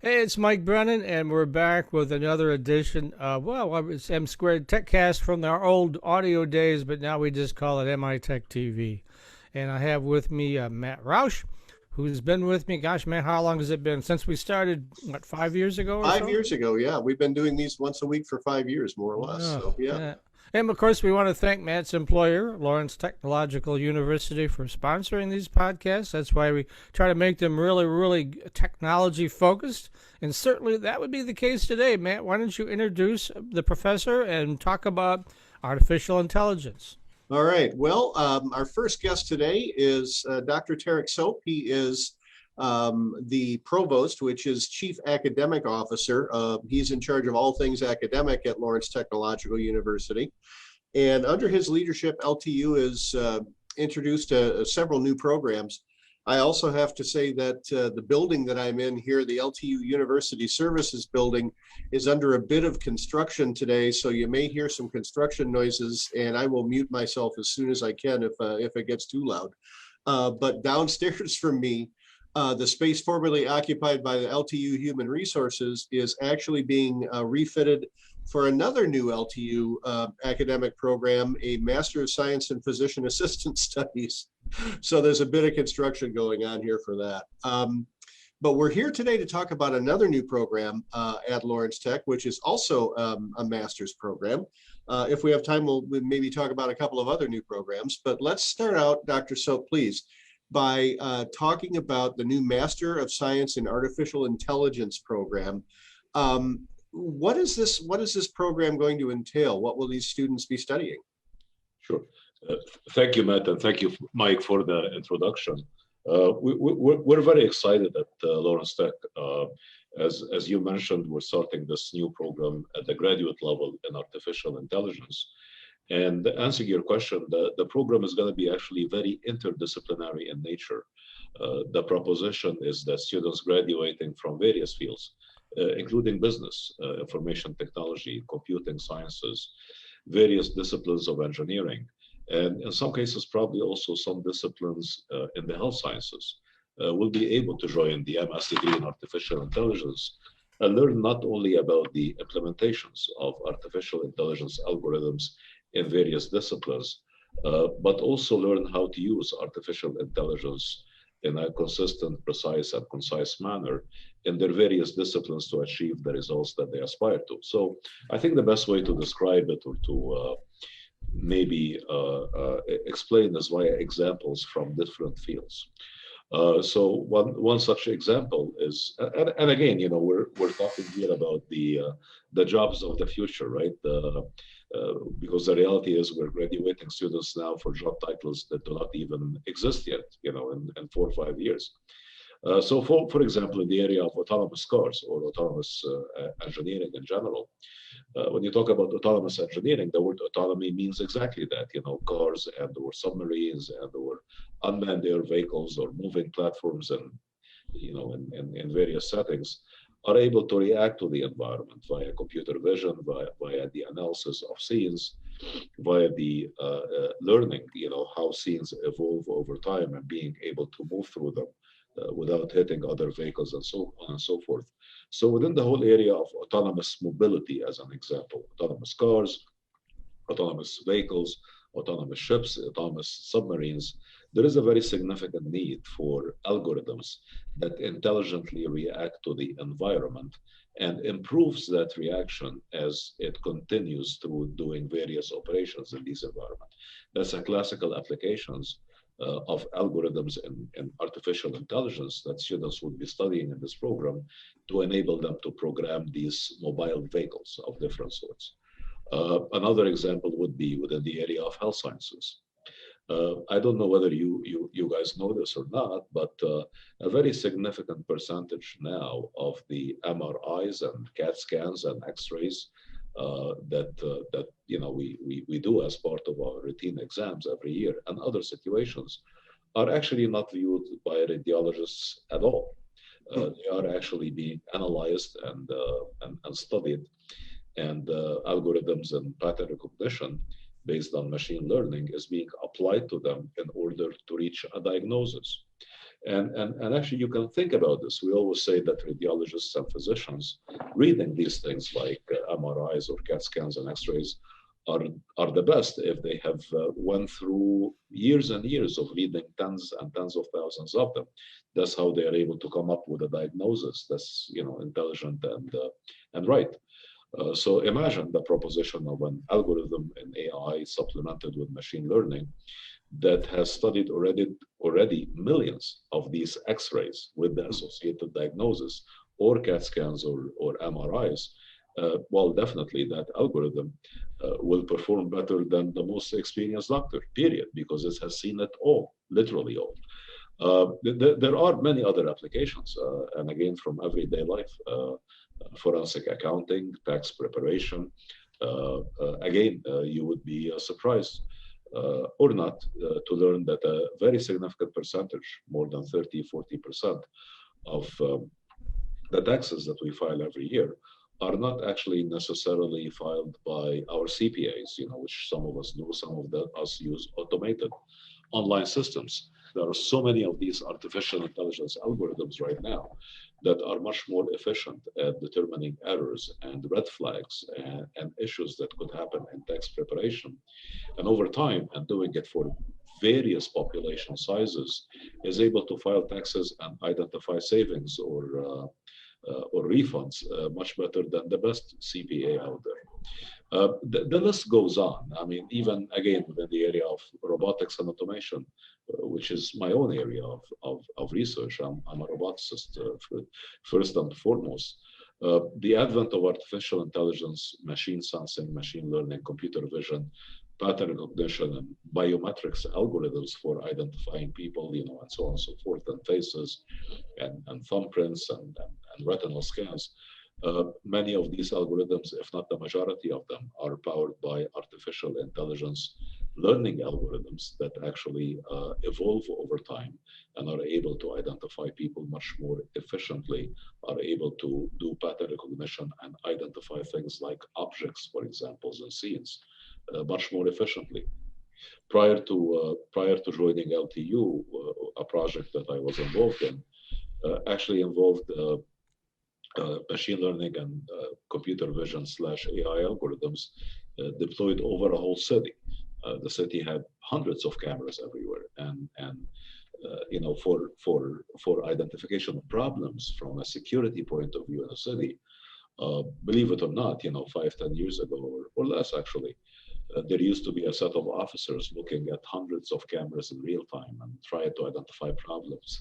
Hey, it's Mike Brennan, and we're back with another edition of, it's M Squared TechCast from our old audio days, but now we just call it MI Tech TV. And I have with me Matt Roush, who's been with me. Gosh, man, how long has it been? Since we started, 5 years ago or 5 so? years ago, yeah. We've been doing these once a week for 5 years, more or less. Oh, So, yeah. yeah. And of course, we want to thank Matt's employer, Lawrence Technological University, for sponsoring these podcasts. That's why we try to make them really, really technology focused. And certainly that would be the case today. Matt, why don't you introduce the professor and talk about artificial intelligence? All right. Well, our first guest today is Dr. Tarek Sobh. He is the provost, which is chief academic officer. He's in charge of all things academic at Lawrence Technological University. And under his leadership, LTU has introduced several new programs. I also have to say that the building that I'm in here, the LTU University Services building, is under a bit of construction today. So you may hear some construction noises, and I will mute myself as soon as I can if it gets too loud. But downstairs from me, the space formerly occupied by the LTU Human Resources is actually being refitted for another new LTU academic program, a Master of Science in Physician Assistant Studies. So there's a bit of construction going on here for that. But we're here today to talk about another new program at Lawrence Tech, which is also a master's program. If we have time, we'll maybe talk about a couple of other new programs. But let's start out, Dr. Sobh, please, by talking about the new Master of Science in Artificial Intelligence program. What is this program going to entail? What will these students be studying? Sure. Thank you, Matt, and thank you, Mike, for the introduction. We're very excited at Lawrence Tech. As you mentioned, we're starting this new program at the graduate level in artificial intelligence. And answering your question, the program is going to be actually very interdisciplinary in nature. The proposition is that students graduating from various fields, including business, information technology, computing sciences, various disciplines of engineering, and in some cases, probably also some disciplines in the health sciences, will be able to join the MS degree in artificial intelligence and learn not only about the implementations of artificial intelligence algorithms in various disciplines, but also learn how to use artificial intelligence in a consistent, precise, and concise manner in their various disciplines to achieve the results that they aspire to. So I think the best way to describe it or to maybe explain is via examples from different fields. So one such example is, and again, we're talking here about the jobs of the future, right? Because the reality is we're graduating students now for job titles that do not even exist yet, in 4 or 5 years. So for example, in the area of autonomous cars or autonomous engineering in general, when you talk about autonomous engineering, the word autonomy means exactly that, cars and or submarines and or unmanned air vehicles or moving platforms and, in various settings are able to react to the environment via computer vision, via the analysis of scenes, via the learning, how scenes evolve over time and being able to move through them without hitting other vehicles and so on and so forth. So within the whole area of autonomous mobility, as an example, autonomous cars, autonomous vehicles, autonomous ships, autonomous submarines, there is a very significant need for algorithms that intelligently react to the environment and improves that reaction as it continues through doing various operations in these environments. That's a classical applications of algorithms and artificial intelligence that students would be studying in this program to enable them to program these mobile vehicles of different sorts. Another example would be within the area of health sciences. I don't know whether you guys know this or not, but a very significant percentage now of the MRIs and CAT scans and X-rays that we do as part of our routine exams every year and other situations are actually not viewed by radiologists at all. They are actually being analyzed and studied, and algorithms and pattern recognition based on machine learning is being applied to them in order to reach a diagnosis. And actually, you can think about this. We always say that radiologists and physicians reading these things like MRIs or CAT scans and X-rays are, are the best if they have went through years and years of reading tens and tens of thousands of them. That's how they are able to come up with a diagnosis that's intelligent and right. So imagine the proposition of an algorithm in AI supplemented with machine learning that has studied already millions of these X-rays with the associated diagnosis or CAT scans or MRIs. Well, definitely that algorithm will perform better than the most experienced doctor, period, because it has seen it all, literally all. There are many other applications, and again, from everyday life, forensic accounting, tax preparation. Again, you would be surprised or not to learn that a very significant percentage, more than 30–40% of the taxes that we file every year are not actually necessarily filed by our CPAs, which some of us do, some of us use automated online systems. There are so many of these artificial intelligence algorithms right now that are much more efficient at determining errors and red flags and issues that could happen in tax preparation. And over time, and doing it for various population sizes, is able to file taxes and identify savings or refunds much better than the best CPA out there. The list goes on. I mean, even again, within the area of robotics and automation, which is my own area of research. I'm a roboticist first and foremost. The advent of artificial intelligence, machine sensing, machine learning, computer vision, pattern recognition, and biometrics algorithms for identifying people, and so on and so forth, and faces and thumbprints and retinal scans. Many of these algorithms, if not the majority of them, are powered by artificial intelligence learning algorithms that actually evolve over time and are able to identify people much more efficiently, are able to do pattern recognition and identify things like objects, for example, and scenes much more efficiently. Prior to joining LTU, a project that I was involved in actually involved machine learning and computer vision / AI algorithms deployed over a whole city. The city had hundreds of cameras everywhere, and for identification of problems from a security point of view in a city, believe it or not, 5–10 years ago or less actually, there used to be a set of officers looking at hundreds of cameras in real time and trying to identify problems,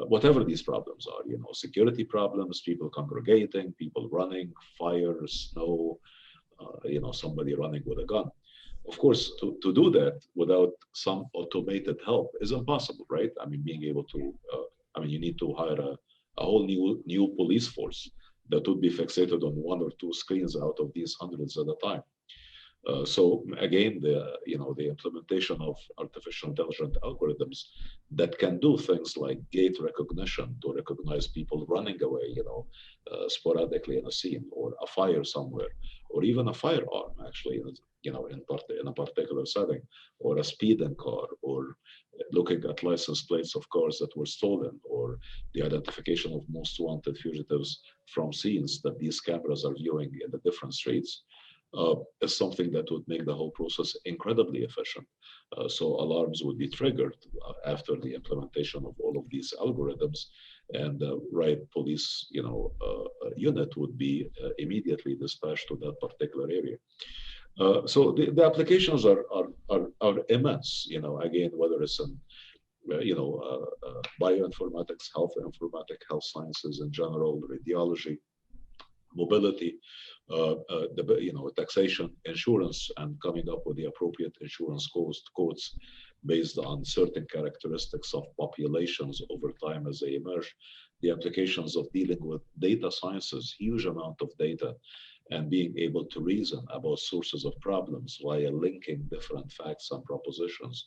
whatever these problems are, security problems, people congregating, people running, fire, snow, somebody running with a gun. Of course, to do that without some automated help is impossible, right? I mean, being able to, you need to hire a whole new police force that would be fixated on one or two screens out of these hundreds at a time. So again, the implementation of artificial intelligent algorithms that can do things like gait recognition to recognize people running away, sporadically in a scene, or a fire somewhere, or even a firearm actually, in a particular setting, or a speeding car, or looking at license plates of cars that were stolen, or the identification of most wanted fugitives from scenes that these cameras are viewing in the different streets. Is something that would make the whole process incredibly efficient. So alarms would be triggered after the implementation of all of these algorithms, and the right police, unit would be immediately dispatched to that particular area. So the applications are immense. Again, whether it's in bioinformatics, health informatics, health sciences in general, radiology, mobility, taxation, insurance, and coming up with the appropriate insurance codes based on certain characteristics of populations over time as they emerge. The applications of dealing with data sciences, huge amount of data, and being able to reason about sources of problems via linking different facts and propositions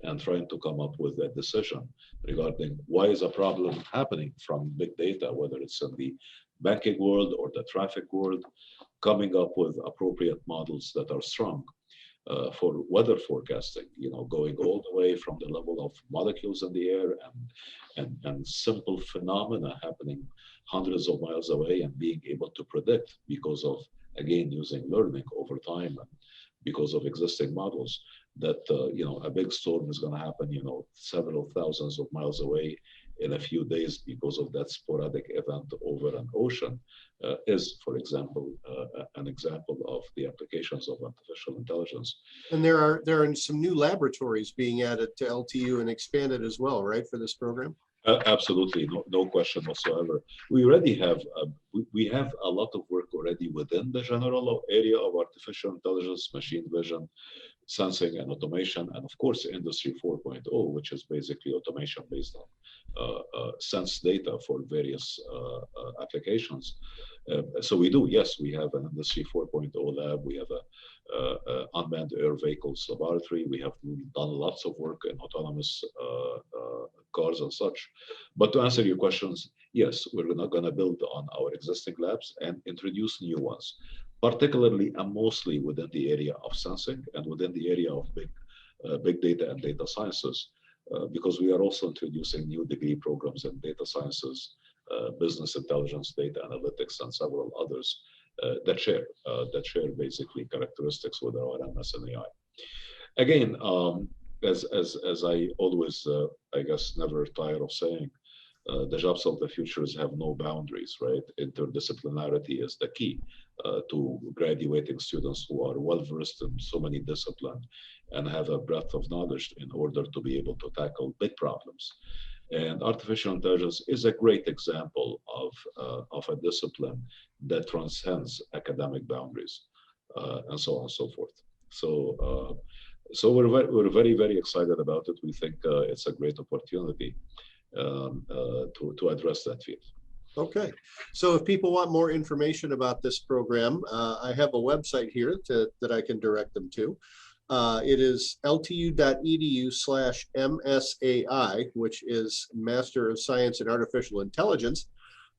and trying to come up with a decision regarding why is a problem happening from big data, whether it's in the banking world or the traffic world, coming up with appropriate models that are strong. for weather forecasting, going all the way from the level of molecules in the air and simple phenomena happening hundreds of miles away and being able to predict because of, again, using learning over time and because of existing models that, a big storm is going to happen, several thousands of miles away in a few days because of that sporadic event over an ocean is, for example, an example of the applications of artificial intelligence. And there are some new laboratories being added to LTU and expanded as well, right, for this program? Absolutely, no question whatsoever. We already have we have a lot of work already within the general area of artificial intelligence, machine vision, sensing and automation, and of course, Industry 4.0, which is basically automation based on sense data for various applications. So we do, yes, we have an Industry 4.0 lab. We have a unmanned air vehicles laboratory. We have done lots of work in autonomous cars and such. But to answer your questions, yes, we're not going to build on our existing labs and introduce new ones, particularly and mostly within the area of sensing and within the area of big data and data sciences, because we are also introducing new degree programs in data sciences, business intelligence, data analytics, and several others that share basically characteristics with our MS and AI. Again, as I always, I guess, never tire of saying, the jobs of the futures have no boundaries, right? Interdisciplinarity is the key to graduating students who are well-versed in so many disciplines and have a breadth of knowledge in order to be able to tackle big problems. And artificial intelligence is a great example of a discipline that transcends academic boundaries and so on and so forth. So we're very, very excited about it. We think it's a great opportunity to address that field. Okay, so if people want more information about this program, I have a website here that I can direct them to. It is ltu.edu/MSAI, which is Master of Science in Artificial Intelligence.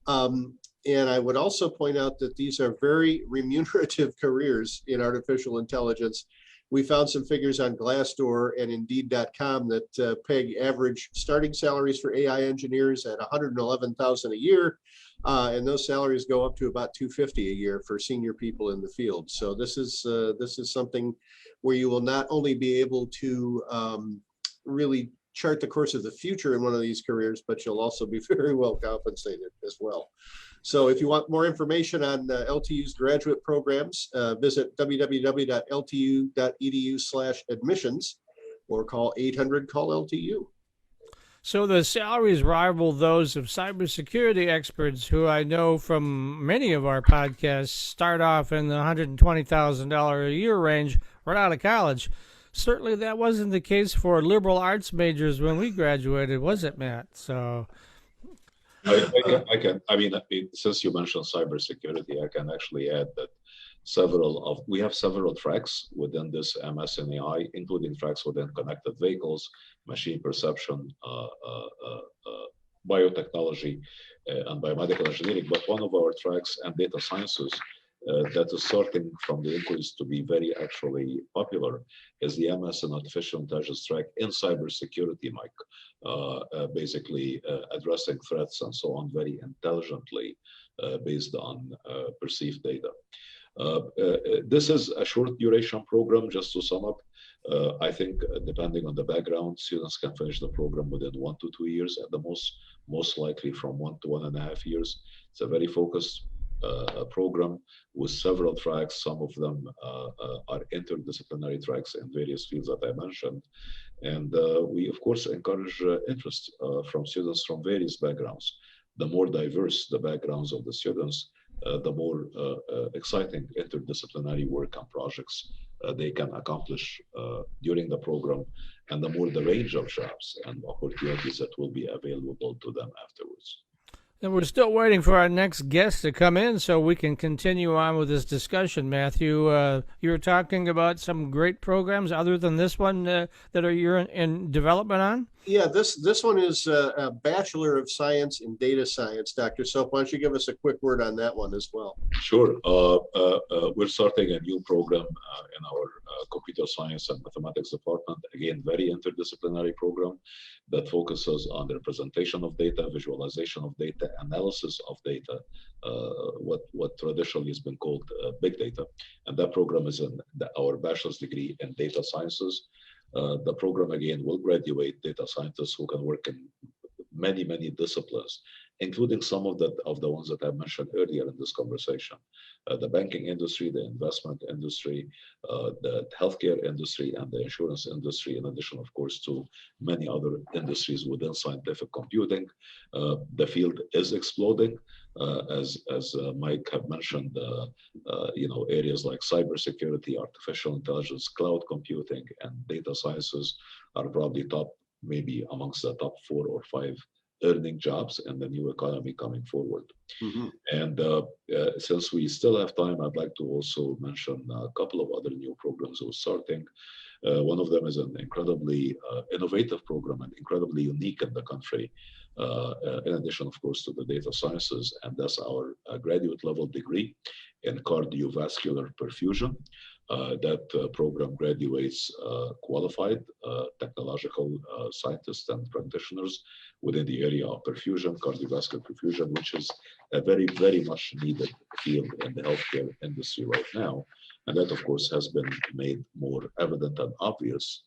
And I would also point out that these are very remunerative careers in artificial intelligence. We found some figures on Glassdoor and Indeed.com that peg average starting salaries for AI engineers at $111,000 a year, and those salaries go up to about $250 a year for senior people in the field. So this is something where you will not only be able to really chart the course of the future in one of these careers, but you'll also be very well compensated as well. So if you want more information on LTU's graduate programs, visit www.ltu.edu/admissions or call 800-CALL-LTU. So the salaries rival those of cybersecurity experts who I know from many of our podcasts start off in the $120,000 a year range right out of college. Certainly that wasn't the case for liberal arts majors when we graduated, was it, Matt? So I mean, since you mentioned cybersecurity, I can actually add that we have several tracks within this MS and AI, including tracks within connected vehicles, machine perception, biotechnology, and biomedical engineering. But one of our tracks and data sciences that is starting from the inquiries to be very actually popular is the MS and artificial intelligence track in cybersecurity, Mike, basically addressing threats and so on very intelligently based on perceived data. This is a short duration program, just to sum up. I think depending on the background, students can finish the program within 1 to 2 years at the most likely from 1 to 1.5 years. It's a very focused program with several tracks. Some of them are interdisciplinary tracks in various fields that I mentioned. And we, of course, encourage interest from students from various backgrounds. The more diverse the backgrounds of the students, the more exciting interdisciplinary work and projects they can accomplish during the program, and the more the range of jobs and opportunities that will be available to them afterwards. And we're still waiting for our next guest to come in so we can continue on with this discussion, Matthew. You were talking about some great programs other than this one that you're in development on? Yeah, this one is a Bachelor of Science in Data Science. Dr. Sobh, why don't you give us a quick word on that one as well? Sure. We're starting a new program in our computer science and mathematics department. Again, very interdisciplinary program that focuses on the representation of data, visualization of data, analysis of data, what traditionally has been called big data. And that program is in our bachelor's degree in data sciences. The program, again, will graduate data scientists who can work in many, many disciplines, including some of the ones that I mentioned earlier in this conversation. The banking industry, the investment industry, the healthcare industry, and the insurance industry, in addition, of course, to many other industries within scientific computing. The field is exploding. As Mike have mentioned, areas like cybersecurity, artificial intelligence, cloud computing, and data sciences are probably maybe amongst the top 4 or 5 earning jobs in the new economy coming forward. Mm-hmm. And since we still have time, I'd like to also mention a couple of other new programs we're starting. One of them is an incredibly innovative program and incredibly unique in the country, in addition, of course, to the data sciences, and that's our graduate level degree in cardiovascular perfusion. That program graduates qualified technological scientists and practitioners within the area of perfusion, cardiovascular perfusion, which is a very, very much needed field in the healthcare industry right now. And that, of course, has been made more evident and obvious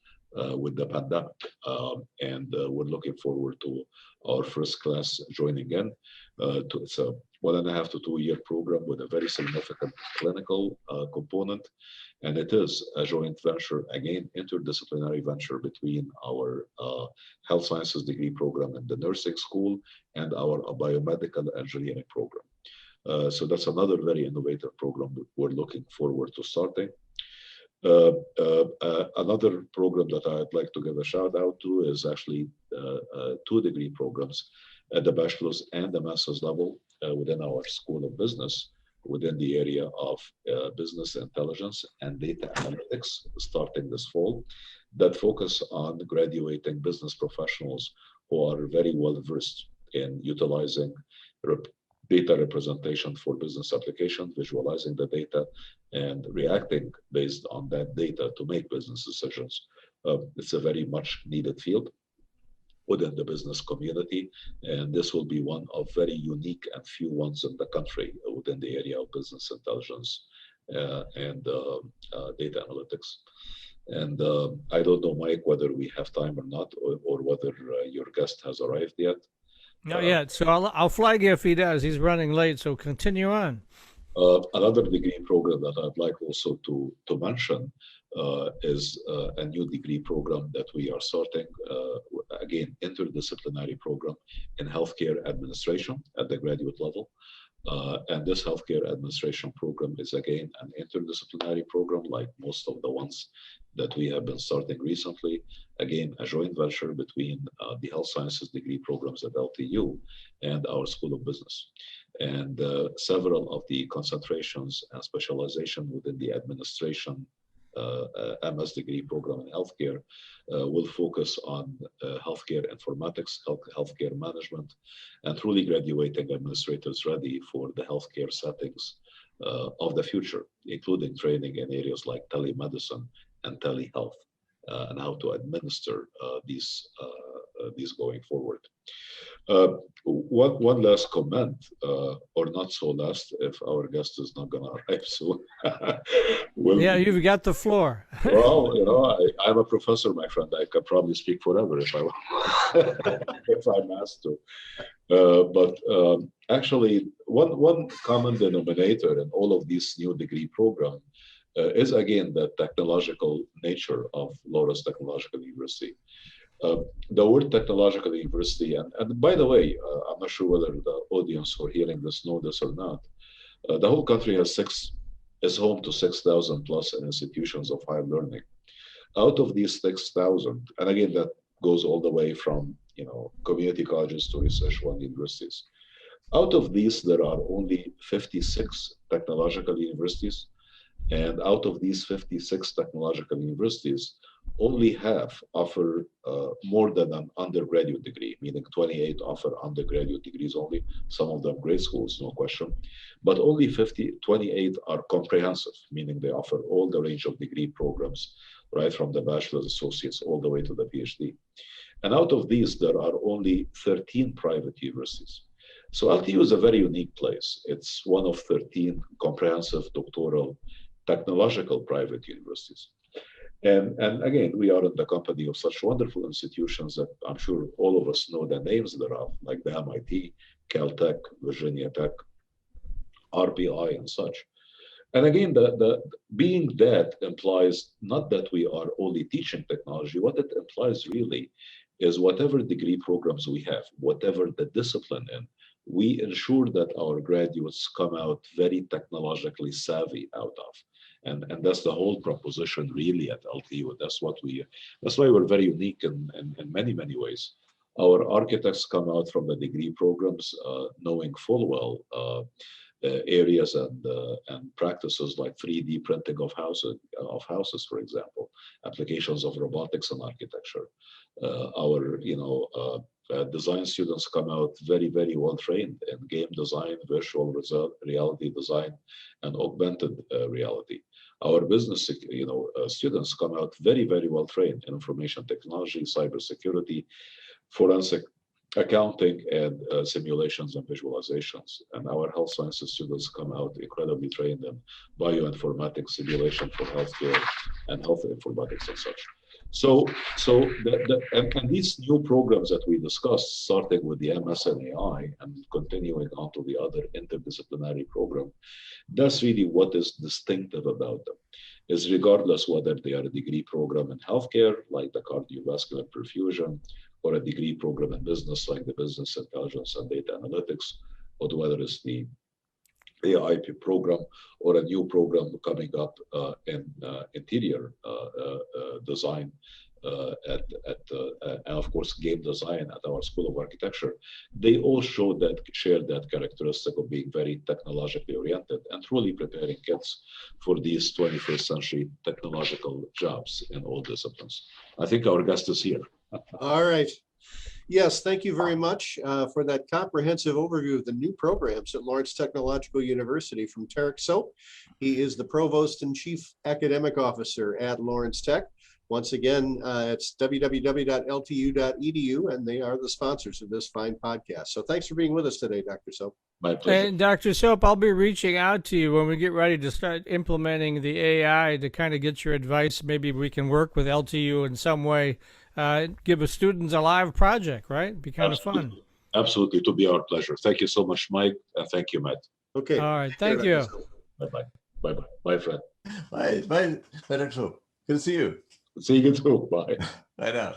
with the pandemic. We're looking forward to our first class joining in. It's a 1.5 to 2 year program with a very significant clinical component. And it is a joint venture, again, interdisciplinary venture between our health sciences degree program in the nursing school and our biomedical engineering program. So that's another very innovative program we're looking forward to starting. Another program that I'd like to give a shout out to is actually 2 degree programs at the bachelor's and the master's level within our School of Business, within the area of business intelligence and data analytics, starting this fall, that focus on graduating business professionals who are very well versed in utilizing data representation for business application, visualizing the data, and reacting based on that data to make business decisions. It's a very much needed field within the business community, and this will be one of very unique and few ones in the country within the area of business intelligence and data analytics. And I don't know, Mike, whether we have time or not, or whether your guest has arrived yet. Not yet, so I'll flag you if he does. He's running late, so continue on. Another degree program that I'd like also to mention is a new degree program that we are starting, again, interdisciplinary program in healthcare administration at the graduate level. And this healthcare administration program is, again, an interdisciplinary program like most of the ones that we have been starting recently. Again, a joint venture between the health sciences degree programs at LTU and our School of Business. And several of the concentrations and specialization within the administration MS degree program in healthcare will focus on healthcare informatics, healthcare management, and truly graduating administrators ready for the healthcare settings of the future, including training in areas like telemedicine and telehealth, and how to administer these going forward. One last comment, or not so last, if our guest is not going to arrive soon. Yeah, you've got the floor. Well, I'm a professor, my friend. I could probably speak forever if if I'm asked to. But actually, one common denominator in all of these new degree programs is, again, the technological nature of Lawrence Technological University. The word technological university, and by the way, I'm not sure whether the audience who are hearing this know this or not, the whole country is home to 6,000 plus institutions of higher learning. Out of these 6,000, and again, that goes all the way from community colleges to research-funded universities. Out of these, there are only 56 technological universities. And out of these 56 technological universities, only half offer more than an undergraduate degree, meaning 28 offer undergraduate degrees only, some of them grade schools, no question. But only 28 are comprehensive, meaning they offer all the range of degree programs, right from the bachelor's, associates, all the way to the PhD. And out of these, there are only 13 private universities. So LTU is a very unique place. It's one of 13 comprehensive doctoral technological private universities. And again, we are in the company of such wonderful institutions that I'm sure all of us know the names thereof, like the MIT, Caltech, Virginia Tech, RPI, and such. And again, the being that implies not that we are only teaching technology. What it implies really is whatever degree programs we have, whatever the discipline in, we ensure that our graduates come out very technologically savvy out of. And that's the whole proposition really at LTU. That's why we're very unique in many, many ways. Our architects come out from the degree programs knowing full well areas and practices like 3D printing of houses, for example, applications of robotics and architecture. Our design students come out very, very well trained in game design, virtual reality design, and augmented reality. Our business students come out very, very well trained in information technology, cybersecurity, forensic accounting, and simulations and visualizations. And our health sciences students come out incredibly trained in bioinformatics, simulation for healthcare, and health informatics and such. So and these new programs that we discussed, starting with the MS and AI and continuing on to the other interdisciplinary program, that's really what is distinctive about them. Is regardless whether they are a degree program in healthcare, like the cardiovascular perfusion, or a degree program in business, like the business intelligence and data analytics, or whether it's the AI program or a new program coming up in interior design and of course game design at our School of Architecture. They all share that characteristic of being very technologically oriented and truly preparing kids for these 21st century technological jobs in all disciplines. I think our guest is here. All right. Yes, thank you very much for that comprehensive overview of the new programs at Lawrence Technological University from Tarek Sobh. He is the Provost and Chief Academic Officer at Lawrence Tech. Once again, it's www.ltu.edu, and they are the sponsors of this fine podcast. So thanks for being with us today, Dr. Sobh. My pleasure. And Dr. Sobh, I'll be reaching out to you when we get ready to start implementing the AI to kind of get your advice. Maybe we can work with LTU in some way. Give the students a live project, right? Be kind of fun. Absolutely, to be our pleasure. Thank you so much, Mike, and thank you, Matt. Okay. All right, thank you. Bye-bye. Bye-bye. Bye, friend. Bye, Dr. Sobh. Good to see you. See you too. Bye. Bye now.